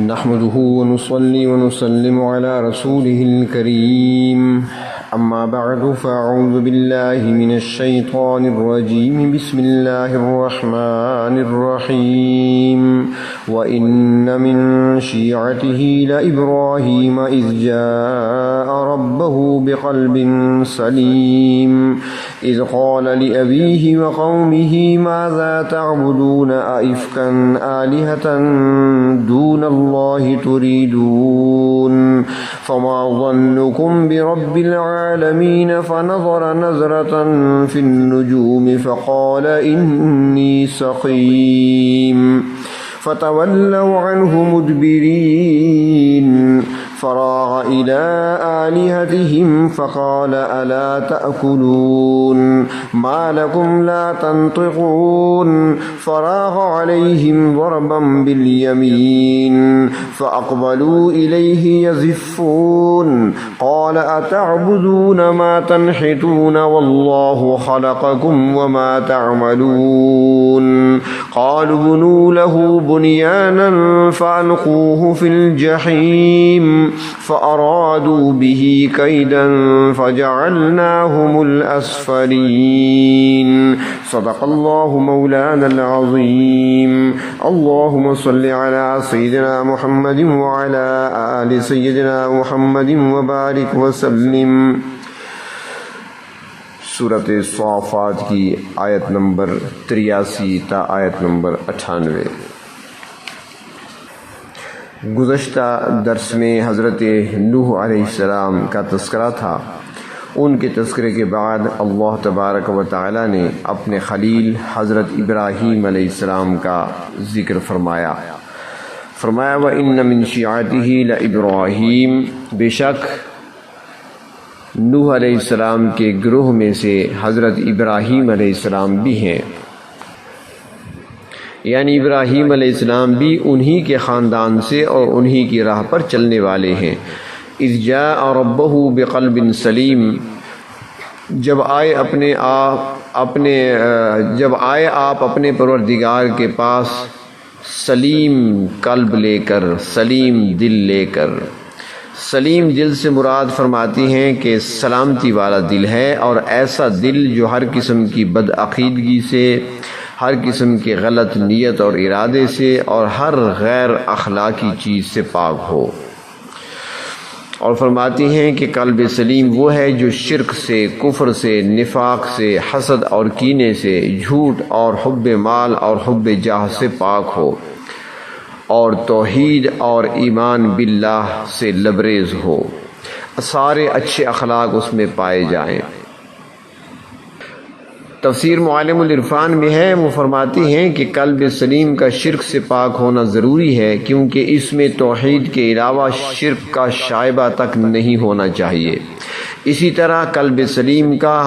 نحمده ونصلي ونسلم على رسوله الكريم أما بعد فأعوذ بالله من الشيطان الرجيم بسم الله الرحمن الرحيم وإن من شيعته لإبراهيم إذ جاء ربه بقلب سليم إذ قال لأبيه وقومه ماذا تعبدون أئفكا آلهة دون الله تريدون فما ظنكم برب العالمين فنظر نظرة في النجوم فقال إني سقيم فتولوا عنه مدبرين فراغ إلى آلهتهم فقال ألا تأكلون ما لكم لا تنطقون فراغ عليهم ضربا باليمين فأقبلوا إليه يزفون قال أتعبدون ما تنحتون والله خلقكم وما تعملون قالوا بنوا له بنيانا فألقوه في الجحيم فأرادوا به كيدا فجعلناهم الأسفلين صدق الله مولانا العظيم اللهم صل على سيدنا محمد وعلى آل سيدنا محمد وبارك وسلم۔ سورۃ صافات کی آیت نمبر 83 تا آیت نمبر 98۔ گزشتہ درس میں حضرت نوح علیہ السلام کا تذکرہ تھا۔ ان کے تذکرے کے بعد اللہ تبارک و تعالی نے اپنے خلیل حضرت ابراہیم علیہ السلام کا ذکر فرمایا وَإِنَّ مِن شِيعَتِهِ لَإِبْرَاهِيمَ، بے شک نوح علیہ السلام کے گروہ میں سے حضرت ابراہیم علیہ السلام بھی ہیں، یعنی ابراہیم علیہ السلام بھی انہی کے خاندان سے اور انہی کی راہ پر چلنے والے ہیں۔ اذ جاء ربہ بقلب سلیم، جب آئے آپ اپنے پروردگار کے پاس سلیم قلب لے کر، سلیم دل لے کر۔ سلیم دل سے مراد فرماتی ہیں کہ سلامتی والا دل ہے، اور ایسا دل جو ہر قسم کی بدعقیدگی سے، ہر قسم کے غلط نیت اور ارادے سے اور ہر غیر اخلاقی چیز سے پاک ہو۔ اور فرماتی ہیں کہ قلب سلیم وہ ہے جو شرک سے، کفر سے، نفاق سے، حسد اور کینے سے، جھوٹ اور حب مال اور حب جاہ سے پاک ہو، اور توحید اور ایمان باللہ سے لبریز ہو، سارے اچھے اخلاق اس میں پائے جائیں۔ تفسیر معالم العرفان میں ہے، وہ فرماتی ہیں کہ قلب سلیم کا شرک سے پاک ہونا ضروری ہے، کیونکہ اس میں توحید کے علاوہ شرک کا شائبہ تک نہیں ہونا چاہیے۔ اسی طرح قلب سلیم کا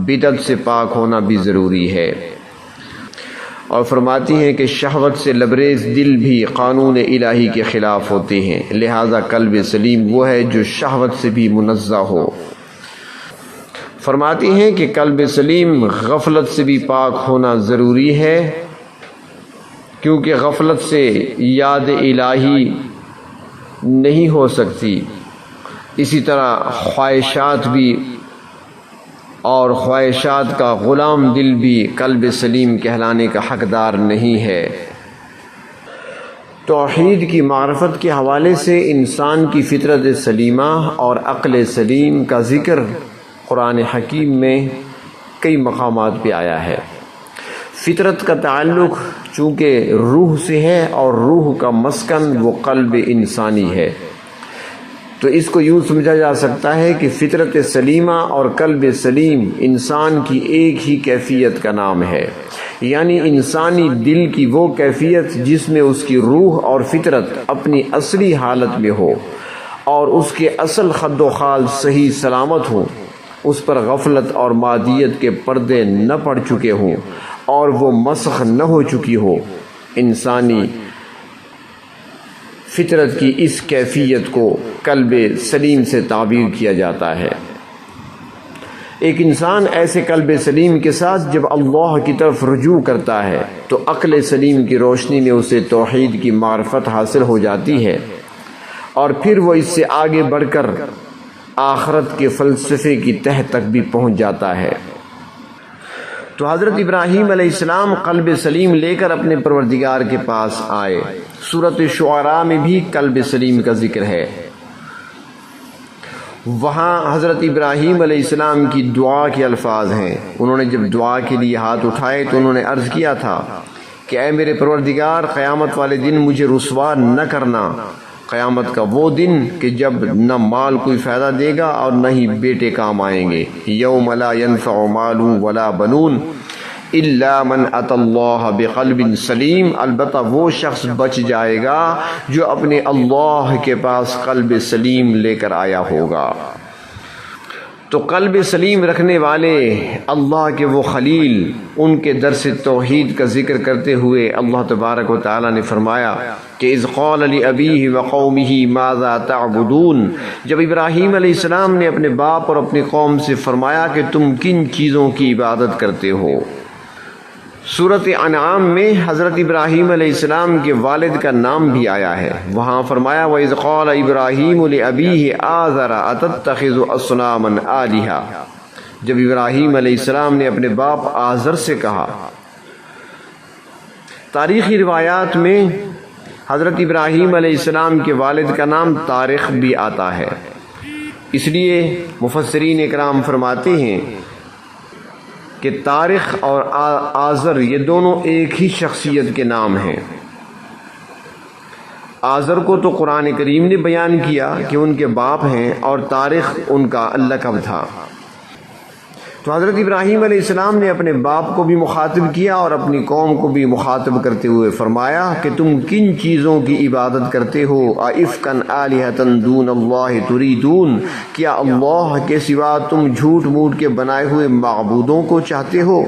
بدعت سے پاک ہونا بھی ضروری ہے۔ اور فرماتی ہیں کہ شہوت سے لبریز دل بھی قانون الہی کے خلاف ہوتے ہیں، لہذا قلب سلیم وہ ہے جو شہوت سے بھی منزہ ہو۔ فرماتی ہیں کہ قلب سلیم غفلت سے بھی پاک ہونا ضروری ہے، کیونکہ غفلت سے یاد الہی نہیں ہو سکتی۔ اسی طرح خواہشات بھی، اور خواہشات کا غلام دل بھی قلب سلیم کہلانے کا حقدار نہیں ہے۔ توحید کی معرفت کے حوالے سے انسان کی فطرت سلیمہ اور عقل سلیم کا ذکر قرآن حکیم میں کئی مقامات پہ آیا ہے۔ فطرت کا تعلق چونکہ روح سے ہے، اور روح کا مسکن وہ قلب انسانی ہے، تو اس کو یوں سمجھا جا سکتا ہے کہ فطرت سلیمہ اور قلب سلیم انسان کی ایک ہی کیفیت کا نام ہے، یعنی انسانی دل کی وہ کیفیت جس میں اس کی روح اور فطرت اپنی اصلی حالت میں ہو، اور اس کے اصل خد و خال صحیح سلامت ہوں، اس پر غفلت اور مادیت کے پردے نہ پڑ چکے ہوں، اور وہ مسخ نہ ہو چکی ہو۔ انسانی فطرت کی اس کیفیت کو قلب سلیم سے تعبیر کیا جاتا ہے۔ ایک انسان ایسے قلب سلیم کے ساتھ جب اللہ کی طرف رجوع کرتا ہے تو عقل سلیم کی روشنی میں اسے توحید کی معرفت حاصل ہو جاتی ہے، اور پھر وہ اس سے آگے بڑھ کر آخرت کے فلسفے کی تہ تک بھی پہنچ جاتا ہے۔ تو حضرت ابراہیم علیہ السلام قلب سلیم لے کر اپنے پروردگار کے پاس آئے۔ سورۃ شعراء میں بھی قلب سلیم کا ذکر ہے۔ وہاں حضرت ابراہیم علیہ السلام کی دعا کے الفاظ ہیں۔ انہوں نے جب دعا کے لیے ہاتھ اٹھائے تو انہوں نے عرض کیا تھا کہ اے میرے پروردگار، قیامت والے دن مجھے رسوا نہ کرنا، قیامت کا وہ دن کہ جب نہ مال کوئی فائدہ دے گا اور نہ ہی بیٹے کام آئیں گے۔ یوم لا ينفع مال ولا بنون الا من اتى اللہ بقلب سلیم، البتہ وہ شخص بچ جائے گا جو اپنے اللہ کے پاس قلب سلیم لے کر آیا ہوگا۔ تو قلب سلیم رکھنے والے اللہ کے وہ خلیل، ان کے درس توحید کا ذکر کرتے ہوئے اللہ تبارک و تعالی نے فرمایا کہ اذ قال لأبیہ وقومہ ماذا تعبدون، جب ابراہیم علیہ السلام نے اپنے باپ اور اپنی قوم سے فرمایا کہ تم کن چیزوں کی عبادت کرتے ہو۔ سورۃ انعام میں حضرت ابراہیم علیہ السلام کے والد کا نام بھی آیا ہے۔ وہاں فرمایا وَإِذْ قَالَ إِبْرَاهِيمُ لِأَبِيهِ آزَرَ أَتَتَّخِذُ أَصْنَامًا آلِهَةً، جب ابراہیم علیہ السلام نے اپنے باپ آزر سے کہا۔ تاریخی روایات میں حضرت ابراہیم علیہ السلام کے والد کا نام طارق بھی آتا ہے، اس لیے مفسرین اکرام فرماتے ہیں کہ طارق اور آزر یہ دونوں ایک ہی شخصیت کے نام ہیں۔ آزر کو تو قرآن کریم نے بیان کیا کہ ان کے باپ ہیں، اور طارق ان کا لقب تھا۔ تو حضرت ابراہیم علیہ السلام نے اپنے باپ کو بھی مخاطب کیا اور اپنی قوم کو بھی مخاطب کرتے ہوئے فرمایا کہ تم کن چیزوں کی عبادت کرتے ہو؟ اَإِفْكًا آلِهَةً دُونَ اللَّهِ تُرِيدُونَ، کیا اللہ کے سوا تم جھوٹ موٹ کے بنائے ہوئے معبودوں کو چاہتے ہو؟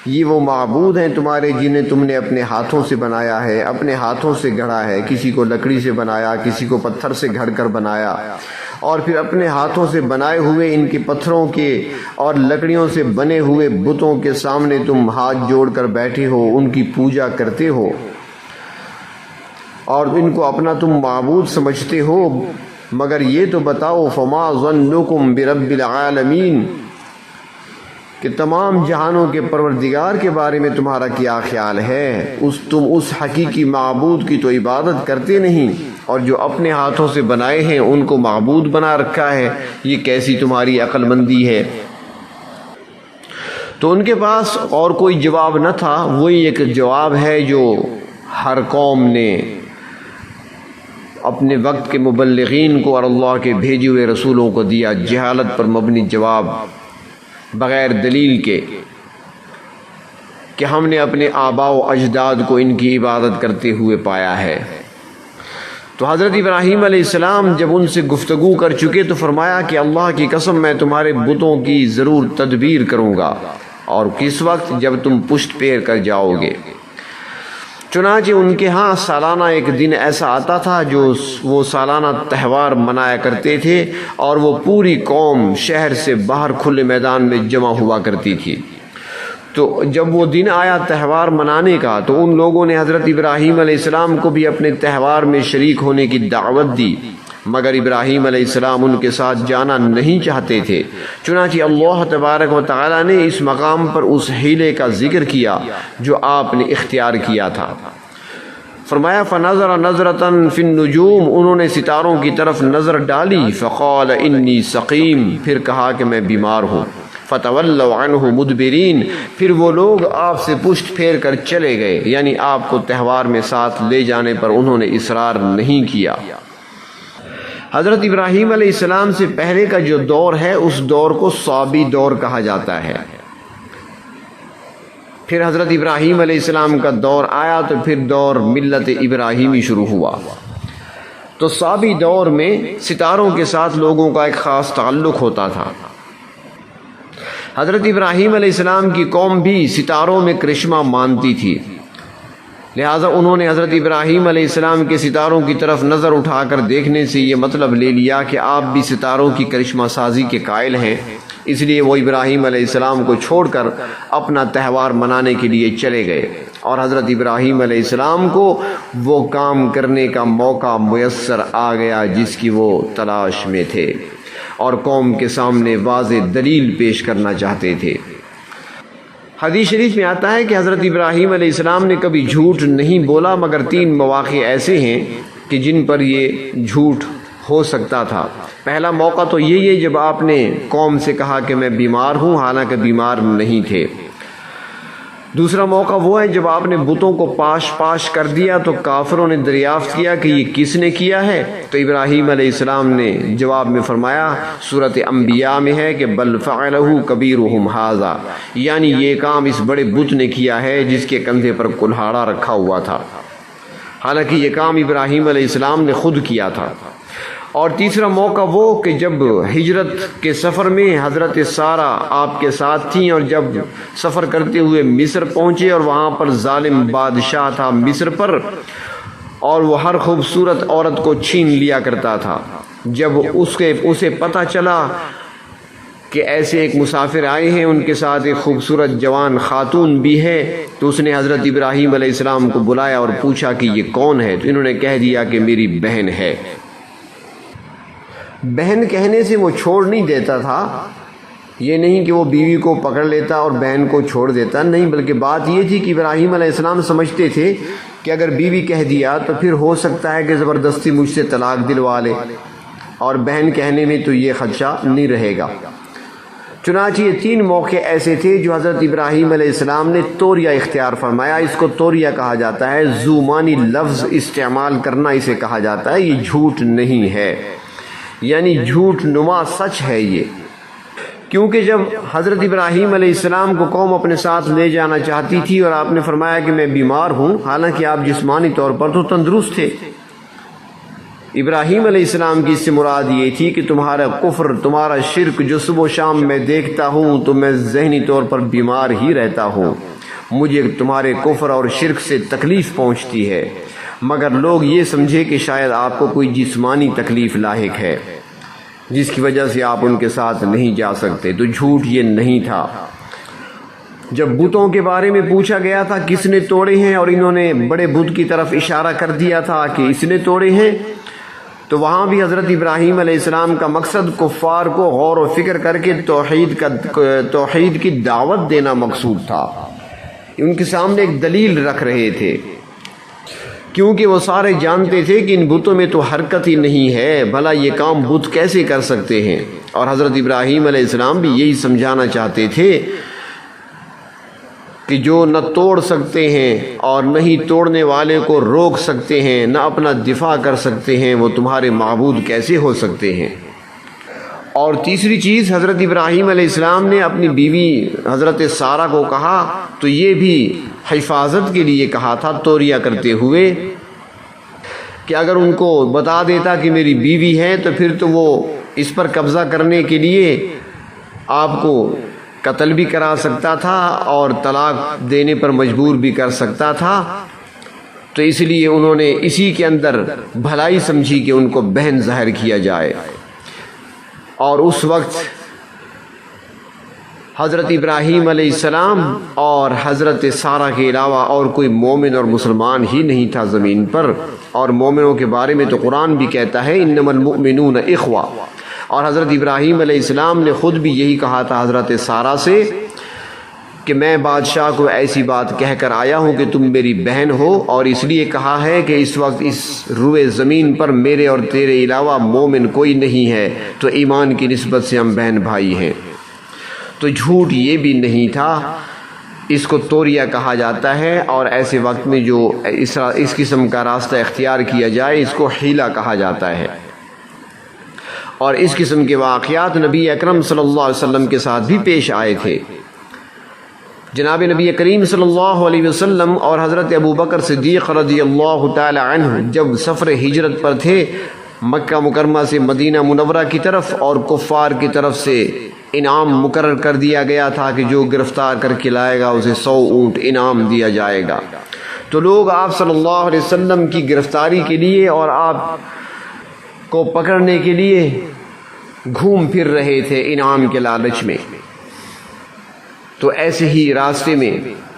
یہ وہ معبود ہیں تمہارے جنہیں تم نے اپنے ہاتھوں سے بنایا ہے، اپنے ہاتھوں سے گھڑا ہے، کسی کو لکڑی سے بنایا، کسی کو پتھر سے گھڑ کر بنایا، اور پھر اپنے ہاتھوں سے بنائے ہوئے ان کے پتھروں کے اور لکڑیوں سے بنے ہوئے بتوں کے سامنے تم ہاتھ جوڑ کر بیٹھے ہو، ان کی پوجا کرتے ہو اور ان کو اپنا تم معبود سمجھتے ہو۔ مگر یہ تو بتاؤ فما ظنکم برب العالمین، کہ تمام جہانوں کے پروردگار کے بارے میں تمہارا کیا خیال ہے؟ تم اس حقیقی معبود کی تو عبادت کرتے نہیں، اور جو اپنے ہاتھوں سے بنائے ہیں ان کو معبود بنا رکھا ہے، یہ کیسی تمہاری عقل مندی ہے؟ تو ان کے پاس اور کوئی جواب نہ تھا، وہی ایک جواب ہے جو ہر قوم نے اپنے وقت کے مبلغین کو اور اللہ کے بھیجے ہوئے رسولوں کو دیا، جہالت پر مبنی جواب، بغیر دلیل کے کہ ہم نے اپنے آباء و اجداد کو ان کی عبادت کرتے ہوئے پایا ہے۔ تو حضرت ابراہیم علیہ السلام جب ان سے گفتگو کر چکے تو فرمایا کہ اللہ کی قسم میں تمہارے بتوں کی ضرور تدبیر کروں گا، اور کس وقت؟ جب تم پشت پھیر کر جاؤ گے۔ چنانچہ ان کے ہاں سالانہ ایک دن ایسا آتا تھا جو وہ سالانہ تہوار منایا کرتے تھے، اور وہ پوری قوم شہر سے باہر کھلے میدان میں جمع ہوا کرتی تھی۔ تو جب وہ دن آیا تہوار منانے کا تو ان لوگوں نے حضرت ابراہیم علیہ السلام کو بھی اپنے تہوار میں شریک ہونے کی دعوت دی، مگر ابراہیم علیہ السلام ان کے ساتھ جانا نہیں چاہتے تھے۔ چنانچہ اللہ تبارک و تعالی نے اس مقام پر اس حیلے کا ذکر کیا جو آپ نے اختیار کیا تھا۔ فرمایا فنظر نظرة فی النجوم، انہوں نے ستاروں کی طرف نظر ڈالی، فقال انی سقیم، پھر کہا کہ میں بیمار ہوں، فتولوا عنہ مدبرین، پھر وہ لوگ آپ سے پشت پھیر کر چلے گئے، یعنی آپ کو تہوار میں ساتھ لے جانے پر انہوں نے اصرار نہیں کیا۔ حضرت ابراہیم علیہ السلام سے پہلے کا جو دور ہے اس دور کو صابی دور کہا جاتا ہے۔ پھر حضرت ابراہیم علیہ السلام کا دور آیا تو پھر دور ملت ابراہیمی شروع ہوا۔ تو صابی دور میں ستاروں کے ساتھ لوگوں کا ایک خاص تعلق ہوتا تھا۔ حضرت ابراہیم علیہ السلام کی قوم بھی ستاروں میں کرشمہ مانتی تھی، لہٰذا انہوں نے حضرت ابراہیم علیہ السلام کے ستاروں کی طرف نظر اٹھا کر دیکھنے سے یہ مطلب لے لیا کہ آپ بھی ستاروں کی کرشمہ سازی کے قائل ہیں، اس لیے وہ ابراہیم علیہ السلام کو چھوڑ کر اپنا تہوار منانے کے لیے چلے گئے، اور حضرت ابراہیم علیہ السلام کو وہ کام کرنے کا موقع میسر آ گیا جس کی وہ تلاش میں تھے اور قوم کے سامنے واضح دلیل پیش کرنا چاہتے تھے۔ حدیث شریف میں آتا ہے کہ حضرت ابراہیم علیہ السلام نے کبھی جھوٹ نہیں بولا، مگر 3 مواقع ایسے ہیں کہ جن پر یہ جھوٹ ہو سکتا تھا۔ پہلا موقع تو یہی ہے جب آپ نے قوم سے کہا کہ میں بیمار ہوں، حالانکہ بیمار نہیں تھے۔ دوسرا موقع وہ ہے جب آپ نے بتوں کو پاش کر دیا تو کافروں نے دریافت کیا کہ یہ کس نے کیا ہے، تو ابراہیم علیہ السلام نے جواب میں فرمایا، سورۃ انبیاء میں ہے کہ بل فعلہ کبیرہم ھذا، یعنی یہ کام اس بڑے بت نے کیا ہے جس کے کندھے پر کلہاڑا رکھا ہوا تھا، حالانکہ یہ کام ابراہیم علیہ السلام نے خود کیا تھا۔ اور تیسرا موقع وہ کہ جب ہجرت کے سفر میں حضرت سارہ آپ کے ساتھ تھیں، اور جب سفر کرتے ہوئے مصر پہنچے اور وہاں پر ظالم بادشاہ تھا مصر پر، اور وہ ہر خوبصورت عورت کو چھین لیا کرتا تھا۔ جب اسے پتہ چلا کہ ایسے ایک مسافر آئے ہیں، ان کے ساتھ ایک خوبصورت جوان خاتون بھی ہے، تو اس نے حضرت ابراہیم علیہ السلام کو بلایا اور پوچھا کہ یہ کون ہے، تو انہوں نے کہہ دیا کہ میری بہن ہے۔ بہن کہنے سے وہ چھوڑ نہیں دیتا تھا، یہ نہیں کہ وہ بیوی کو پکڑ لیتا اور بہن کو چھوڑ دیتا، نہیں، بلکہ بات یہ تھی کہ ابراہیم علیہ السلام سمجھتے تھے کہ اگر بیوی کہہ دیا تو پھر ہو سکتا ہے کہ زبردستی مجھ سے طلاق دلوا لے، اور بہن کہنے میں تو یہ خدشہ نہیں رہے گا۔ چنانچہ یہ 3 موقع ایسے تھے جو حضرت ابراہیم علیہ السلام نے توریہ اختیار فرمایا۔ اس کو توریہ کہا جاتا ہے، زومانی لفظ استعمال کرنا اسے کہا جاتا ہے، یہ جھوٹ نہیں ہے، یعنی جھوٹ نما سچ ہے یہ، کیونکہ جب حضرت ابراہیم علیہ السلام کو قوم اپنے ساتھ لے جانا چاہتی تھی اور آپ نے فرمایا کہ میں بیمار ہوں، حالانکہ آپ جسمانی طور پر تو تندرست تھے، ابراہیم علیہ السلام کی اس سے مراد یہ تھی کہ تمہارا کفر، تمہارا شرک جو صبح و شام میں دیکھتا ہوں تو میں ذہنی طور پر بیمار ہی رہتا ہوں، مجھے تمہارے کفر اور شرک سے تکلیف پہنچتی ہے، مگر لوگ یہ سمجھے کہ شاید آپ کو کوئی جسمانی تکلیف لاحق ہے جس کی وجہ سے آپ ان کے ساتھ نہیں جا سکتے، تو جھوٹ یہ نہیں تھا۔ جب بتوں کے بارے میں پوچھا گیا تھا کس نے توڑے ہیں، اور انہوں نے بڑے بت کی طرف اشارہ کر دیا تھا کہ اس نے توڑے ہیں، تو وہاں بھی حضرت ابراہیم علیہ السلام کا مقصد کفار کو غور و فکر کر کے توحید کی دعوت دینا مقصود تھا۔ ان کے سامنے ایک دلیل رکھ رہے تھے، کیونکہ وہ سارے جانتے تھے کہ ان بتوں میں تو حرکت ہی نہیں ہے، بھلا یہ کام بت کیسے کر سکتے ہیں، اور حضرت ابراہیم علیہ السلام بھی یہی سمجھانا چاہتے تھے کہ جو نہ توڑ سکتے ہیں اور نہ ہی توڑنے والے کو روک سکتے ہیں، نہ اپنا دفاع کر سکتے ہیں، وہ تمہارے معبود کیسے ہو سکتے ہیں۔ اور تیسری چیز، حضرت ابراہیم علیہ السلام نے اپنی بیوی حضرت سارہ کو کہا تو یہ بھی حفاظت کے لیے کہا تھا، توریہ کرتے ہوئے کہ اگر ان کو بتا دیتا کہ میری بیوی ہے تو پھر تو وہ اس پر قبضہ کرنے کے لیے آپ کو قتل بھی کرا سکتا تھا اور طلاق دینے پر مجبور بھی کر سکتا تھا، تو اس لیے انہوں نے اسی کے اندر بھلائی سمجھی کہ ان کو بہن ظاہر کیا جائے۔ اور اس وقت حضرت ابراہیم علیہ السلام اور حضرت سارہ کے علاوہ اور کوئی مومن اور مسلمان ہی نہیں تھا زمین پر، اور مومنوں کے بارے میں تو قرآن بھی کہتا ہے انما المؤمنون اخوہ، اور حضرت ابراہیم علیہ السلام نے خود بھی یہی کہا تھا حضرت سارہ سے کہ میں بادشاہ کو ایسی بات کہہ کر آیا ہوں کہ تم میری بہن ہو، اور اس لیے کہا ہے کہ اس وقت اس روئے زمین پر میرے اور تیرے علاوہ مومن کوئی نہیں ہے، تو ایمان کی نسبت سے ہم بہن بھائی ہیں۔ تو جھوٹ یہ بھی نہیں تھا، اس کو توریہ کہا جاتا ہے، اور ایسے وقت میں جو اس قسم کا راستہ اختیار کیا جائے اس کو حیلہ کہا جاتا ہے۔ اور اس قسم کے واقعات نبی اکرم صلی اللہ علیہ وسلم کے ساتھ بھی پیش آئے تھے۔ جناب نبی کریم صلی اللہ علیہ وسلم اور حضرت ابو بکر صدیق رضی اللہ تعالی عنہ جب سفر ہجرت پر تھے مکہ مکرمہ سے مدینہ منورہ کی طرف، اور کفار کی طرف سے انعام مقرر کر دیا گیا تھا کہ جو گرفتار کر کے لائے گا اسے 100 اونٹ انعام دیا جائے گا، تو لوگ آپ صلی اللہ علیہ وسلم کی گرفتاری کے لیے اور آپ کو پکڑنے کے لیے گھوم پھر رہے تھے انعام کے لالچ میں۔ تو ایسے ہی راستے میں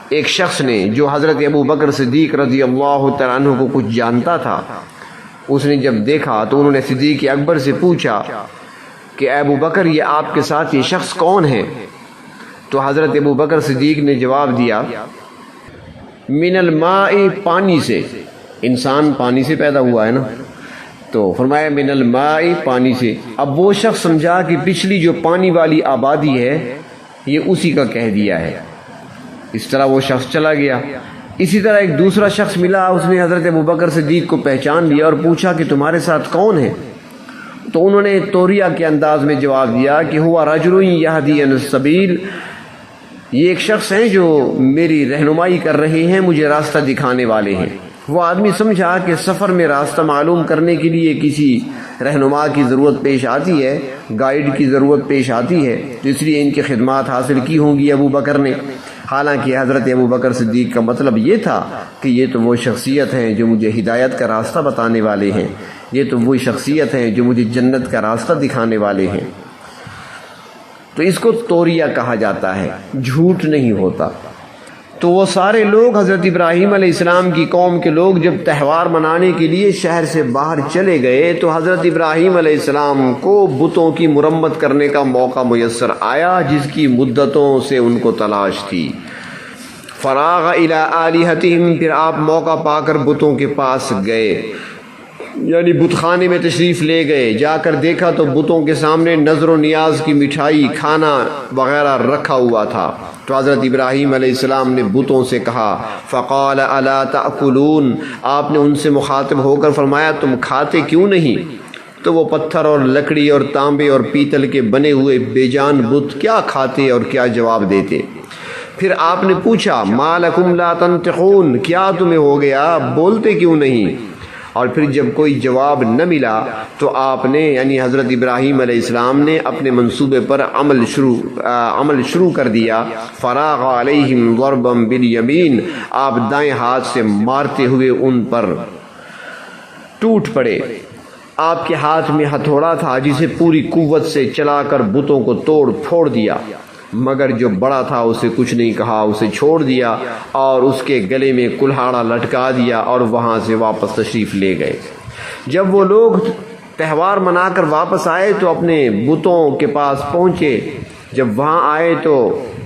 ایک شخص نے جو حضرت ابو بکر صدیق رضی اللہ تعالیٰ عنہ کو کچھ جانتا تھا، اس نے جب دیکھا تو انہوں نے صدیق اکبر سے پوچھا کہ ابو بکر یہ آپ کے ساتھ یہ شخص کون ہے؟ تو حضرت ابو بکر صدیق نے جواب دیا من الماء، پانی سے، انسان پانی سے پیدا ہوا ہے نا، تو فرمایا من الماء، پانی سے۔ اب وہ شخص سمجھا کہ پچھلی جو پانی والی آبادی ہے یہ اسی کا کہہ دیا ہے، اس طرح وہ شخص چلا گیا۔ اسی طرح ایک دوسرا شخص ملا، اس نے حضرت ابو بکر صدیق کو پہچان لیا اور پوچھا کہ تمہارے ساتھ کون ہے؟ تو انہوں نے توریہ کے انداز میں جواب دیا کہ ہوا رجل یہدی عن السبیل، یہ ایک شخص ہیں جو میری رہنمائی کر رہے ہیں، مجھے راستہ دکھانے والے ہیں۔ وہ آدمی سمجھا کہ سفر میں راستہ معلوم کرنے کے لیے کسی رہنما کی ضرورت پیش آتی ہے، گائیڈ کی ضرورت پیش آتی ہے، تو اس لیے ان کی خدمات حاصل کی ہوں گی ابو بکر نے۔ حالانکہ حضرت ابو بکر صدیق کا مطلب یہ تھا کہ یہ تو وہ شخصیت ہیں جو مجھے ہدایت کا راستہ بتانے والے ہیں، یہ تو وہی شخصیت ہیں جو مجھے جنت کا راستہ دکھانے والے ہیں۔ تو اس کو توریہ کہا جاتا ہے، جھوٹ نہیں ہوتا۔ تو وہ سارے لوگ حضرت ابراہیم علیہ السلام کی قوم کے لوگ جب تہوار منانے کے لیے شہر سے باہر چلے گئے تو حضرت ابراہیم علیہ السلام کو بتوں کی مرمت کرنے کا موقع میسر آیا جس کی مدتوں سے ان کو تلاش تھی۔ فراغ الی آلہتہم، پھر آپ موقع پا کر بتوں کے پاس گئے، یعنی بت خانے میں تشریف لے گئے۔ جا کر دیکھا تو بتوں کے سامنے نظر و نیاز کی مٹھائی، کھانا وغیرہ رکھا ہوا تھا۔ تو حضرت ابراہیم علیہ السلام نے بتوں سے کہا فقال الا تأکلون، آپ نے ان سے مخاطب ہو کر فرمایا تم کھاتے کیوں نہیں؟ تو وہ پتھر اور لکڑی اور تانبے اور پیتل کے بنے ہوئے بے جان بت کیا کھاتے اور کیا جواب دیتے۔ پھر آپ نے پوچھا ما لکم لا تنطقون، کیا تمہیں ہو گیا، بولتے کیوں نہیں؟ اور پھر جب کوئی جواب نہ ملا تو آپ نے یعنی حضرت ابراہیم علیہ السلام نے اپنے منصوبے پر عمل شروع کر دیا۔ فراغ علیہم ضربا بالیمین، آپ دائیں ہاتھ سے مارتے ہوئے ان پر ٹوٹ پڑے۔ آپ کے ہاتھ میں ہتھوڑا تھا جسے پوری قوت سے چلا کر بتوں کو توڑ پھوڑ دیا، مگر جو بڑا تھا اسے کچھ نہیں کہا، اسے چھوڑ دیا اور اس کے گلے میں کلہاڑا لٹکا دیا اور وہاں سے واپس تشریف لے گئے۔ جب وہ لوگ تہوار منا کر واپس آئے تو اپنے بتوں کے پاس پہنچے، جب وہاں آئے تو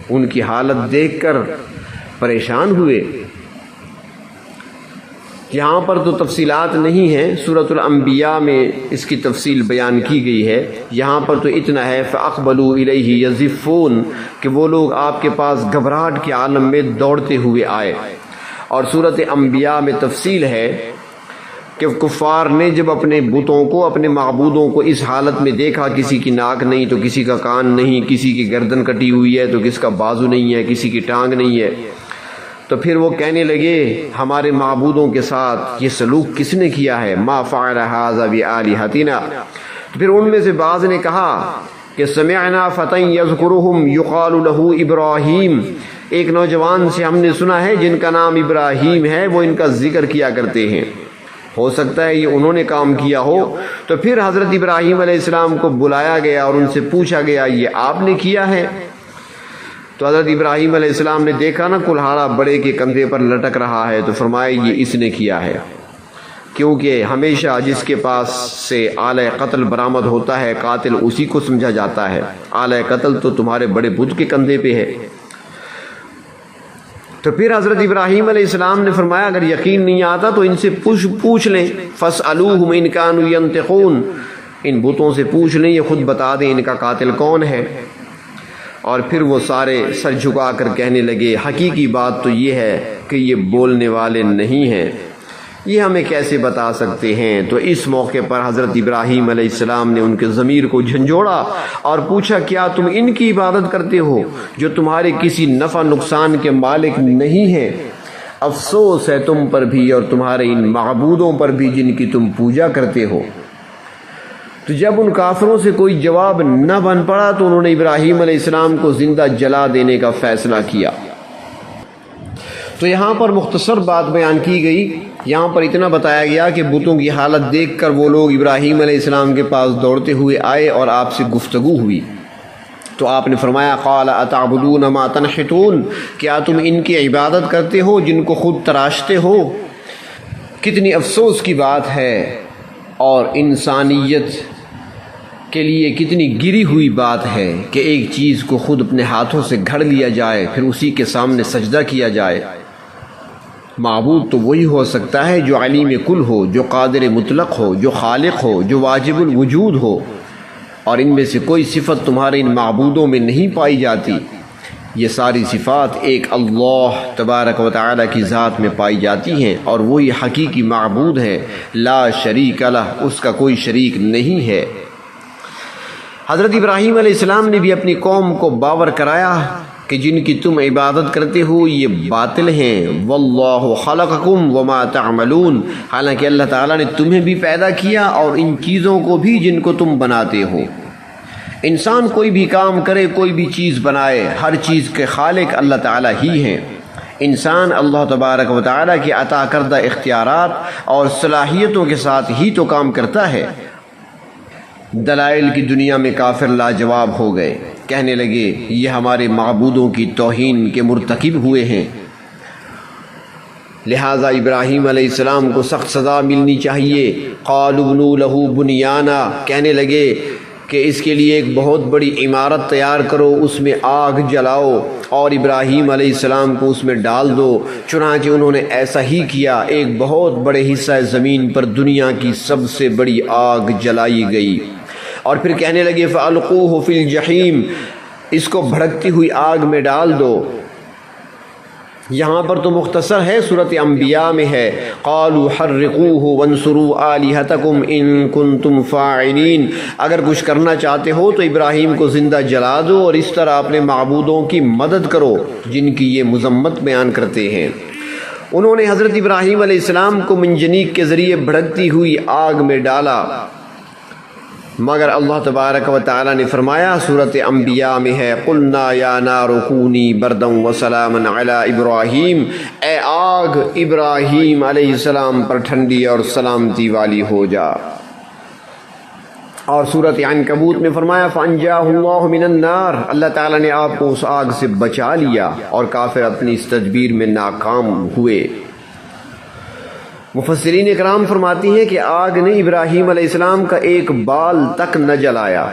ان کی حالت دیکھ کر پریشان ہوئے۔ یہاں پر تو تفصیلات نہیں ہیں، سورۃ الانبیاء میں اس کی تفصیل بیان کی گئی ہے، یہاں پر تو اتنا ہے فاقبلوا الیہ یزفون کہ وہ لوگ آپ کے پاس گھبراہٹ کے عالم میں دوڑتے ہوئے آئے۔ اور سورۃ انبیاء میں تفصیل ہے کہ کفار نے جب اپنے بتوں کو، اپنے معبودوں کو اس حالت میں دیکھا، کسی کی ناک نہیں تو کسی کا کان نہیں، کسی کی گردن کٹی ہوئی ہے تو کس کا بازو نہیں ہے، کسی کی ٹانگ نہیں ہے، تو پھر وہ کہنے لگے ہمارے معبودوں کے ساتھ یہ سلوک کس نے کیا ہے، ما فعل ھذا بآلہتنا۔ تو پھر ان میں سے بعض نے کہا کہ سمعنا فتى یذکرہم یقال لہ ابراہیم، ایک نوجوان سے ہم نے سنا ہے جن کا نام ابراہیم ہے، وہ ان کا ذکر کیا کرتے ہیں، ہو سکتا ہے یہ انہوں نے کام کیا ہو۔ تو پھر حضرت ابراہیم علیہ السلام کو بلایا گیا اور ان سے پوچھا گیا یہ آپ نے کیا ہے؟ تو حضرت ابراہیم علیہ السلام نے دیکھا نا کلہاڑا بڑے کے کندھے پر لٹک رہا ہے، تو فرمایا یہ اس نے کیا ہے، کیونکہ ہمیشہ جس کے پاس سے آلہ قتل برآمد ہوتا ہے قاتل اسی کو سمجھا جاتا ہے، آلہ قتل تو تمہارے بڑے بت کے کندھے پہ ہے۔ تو پھر حضرت ابراہیم علیہ السلام نے فرمایا اگر یقین نہیں آتا تو ان سے پوچھ لیں، فاسألوہم ان کانوا ینطقون، ان بتوں سے پوچھ لیں یہ خود بتا دیں ان کا قاتل کون ہے۔ اور پھر وہ سارے سر جھکا کر کہنے لگے حقیقی بات تو یہ ہے کہ یہ بولنے والے نہیں ہیں، یہ ہمیں کیسے بتا سکتے ہیں؟ تو اس موقع پر حضرت ابراہیم علیہ السلام نے ان کے ضمیر کو جھنجھوڑا اور پوچھا کیا تم ان کی عبادت کرتے ہو جو تمہارے کسی نفع نقصان کے مالک نہیں ہیں؟ افسوس ہے تم پر بھی اور تمہارے ان معبودوں پر بھی جن کی تم پوجا کرتے ہو۔ تو جب ان کافروں سے کوئی جواب نہ بن پڑا تو انہوں نے ابراہیم علیہ السلام کو زندہ جلا دینے کا فیصلہ کیا۔ تو یہاں پر مختصر بات بیان کی گئی یہاں پر اتنا بتایا گیا کہ بتوں کی حالت دیکھ کر وہ لوگ ابراہیم علیہ السلام کے پاس دوڑتے ہوئے آئے اور آپ سے گفتگو ہوئی تو آپ نے فرمایا قال اتعبدون ما تنحتون، کیا تم ان کی عبادت کرتے ہو جن کو خود تراشتے ہو؟ کتنی افسوس کی بات ہے اور انسانیت کے لیے کتنی گری ہوئی بات ہے کہ ایک چیز کو خود اپنے ہاتھوں سے گھڑ لیا جائے پھر اسی کے سامنے سجدہ کیا جائے۔ معبود تو وہی ہو سکتا ہے جو علیم کل ہو، جو قادر مطلق ہو، جو خالق ہو، جو واجب الوجود ہو، اور ان میں سے کوئی صفت تمہارے ان معبودوں میں نہیں پائی جاتی۔ یہ ساری صفات ایک اللہ تبارک و تعالی کی ذات میں پائی جاتی ہیں، اور وہی حقیقی معبود ہے، لا شریک لہ، اس کا کوئی شریک نہیں ہے۔ حضرت ابراہیم علیہ السلام نے بھی اپنی قوم کو باور کرایا کہ جن کی تم عبادت کرتے ہو یہ باطل ہیں، واللہ خلقکم وما تعملون، حالانکہ اللہ تعالیٰ نے تمہیں بھی پیدا کیا اور ان چیزوں کو بھی جن کو تم بناتے ہو۔ انسان کوئی بھی کام کرے، کوئی بھی چیز بنائے، ہر چیز کے خالق اللہ تعالیٰ ہی ہیں۔ انسان اللہ تبارک و تعالیٰ کی عطا کردہ اختیارات اور صلاحیتوں کے ساتھ ہی تو کام کرتا ہے۔ دلائل کی دنیا میں کافر لاجواب ہو گئے، کہنے لگے یہ ہمارے معبودوں کی توہین کے مرتکب ہوئے ہیں، لہٰذا ابراہیم علیہ السلام کو سخت سزا ملنی چاہیے۔ قالوا ابنوا لہ بنیانا، کہنے لگے کہ اس کے لیے ایک بہت بڑی عمارت تیار کرو، اس میں آگ جلاؤ اور ابراہیم علیہ السلام کو اس میں ڈال دو۔ چنانچہ انہوں نے ایسا ہی کیا، ایک بہت بڑے حصہ زمین پر دنیا کی سب سے بڑی آگ جلائی گئی، اور پھر کہنے لگے فَأَلْقُوهُ فِي الْجَحِيمِ، اس کو بھڑکتی ہوئی آگ میں ڈال دو۔ یہاں پر تو مختصر ہے، سورۃ انبیاء میں ہے قَالُوا حَرِّقُوهُ وَانصُرُوا آلِهَتَكُمْ إِن كُنتُمْ فَاعِلِينَ، اگر کچھ کرنا چاہتے ہو تو ابراہیم کو زندہ جلا دو اور اس طرح اپنے معبودوں کی مدد کرو جن کی یہ مذمت بیان کرتے ہیں۔ انہوں نے حضرت ابراہیم علیہ السلام کو منجنیق کے ذریعے بھڑکتی ہوئی آگ میں ڈالا، مگر اللہ تبارک و تعالی نے فرمایا، سورۃ انبیاء میں ہے قُلْنَا يَا نَارُ كُونِي بَرْدًا وَسَلَامًا عَلَىٰ إِبْرَاهِيمَ، اے آگ ابراہیم علیہ السلام پر ٹھنڈی اور سلامتی والی ہو جا۔ اور سورۃ عنکبوت میں فرمایا فَأَنْجَاهُ اللَّهُ مِنَ النَّارِ، اللہ تعالیٰ نے آپ کو اس آگ سے بچا لیا، اور کافر اپنی اس تدبیر میں ناکام ہوئے۔ مفسرین اکرام فرماتی ہیں کہ آگ نے ابراہیم علیہ السلام کا ایک بال تک نہ جلایا،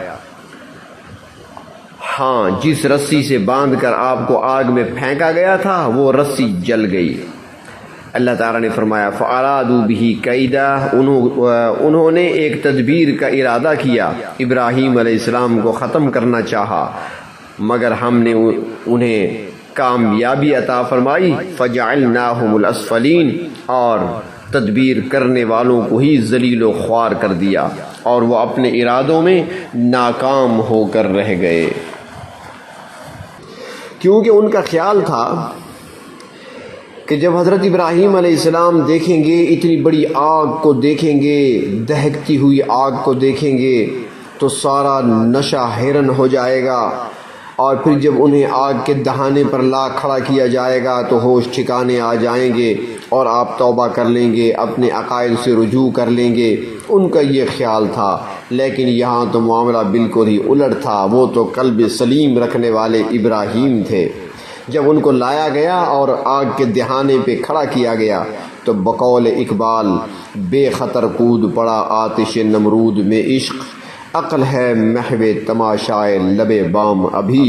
ہاں جس رسی سے باندھ کر آپ کو آگ میں پھینکا گیا تھا وہ رسی جل گئی۔ اللہ تعالیٰ نے فرمایا فَأَرَادُوا بِهِ كَيْدًا، انہوں نے ایک تدبیر کا ارادہ کیا، ابراہیم علیہ السلام کو ختم کرنا چاہا، مگر ہم نے انہیں کامیابی عطا فرمائی، فَجَعَلْنَاهُمُ الْأَسْفَلِينَ، اور تدبیر کرنے والوں کو ہی ذلیل و خوار کر دیا، اور وہ اپنے ارادوں میں ناکام ہو کر رہ گئے، کیونکہ ان کا خیال تھا کہ جب حضرت ابراہیم علیہ السلام دیکھیں گے، اتنی بڑی آگ کو دیکھیں گے، دہکتی ہوئی آگ کو دیکھیں گے تو سارا نشہ حیران ہو جائے گا، اور پھر جب انہیں آگ کے دہانے پر لا کھڑا کیا جائے گا تو ہوش ٹھکانے آ جائیں گے اور آپ توبہ کر لیں گے، اپنے عقائد سے رجوع کر لیں گے، ان کا یہ خیال تھا۔ لیکن یہاں تو معاملہ بالکل ہی الٹ تھا، وہ تو قلب سلیم رکھنے والے ابراہیم تھے۔ جب ان کو لایا گیا اور آگ کے دہانے پہ کھڑا کیا گیا تو بقول اقبال بے خطر کود پڑا آتش نمرود میں عشق، عقل ہے محو تماشائے لب بام ابھی۔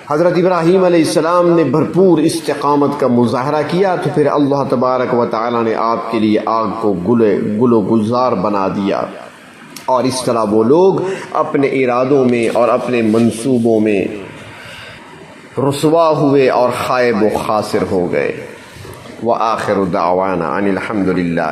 حضرت ابراہیم علیہ السلام نے بھرپور استقامت کا مظاہرہ کیا تو پھر اللہ تبارک و تعالی نے آپ کے لیے آگ کو گل و گلزار بنا دیا، اور اس طرح وہ لوگ اپنے ارادوں میں اور اپنے منصوبوں میں رسوا ہوئے اور خائب و خاسر ہو گئے۔ وآخر دعوانا ان الحمد للہ۔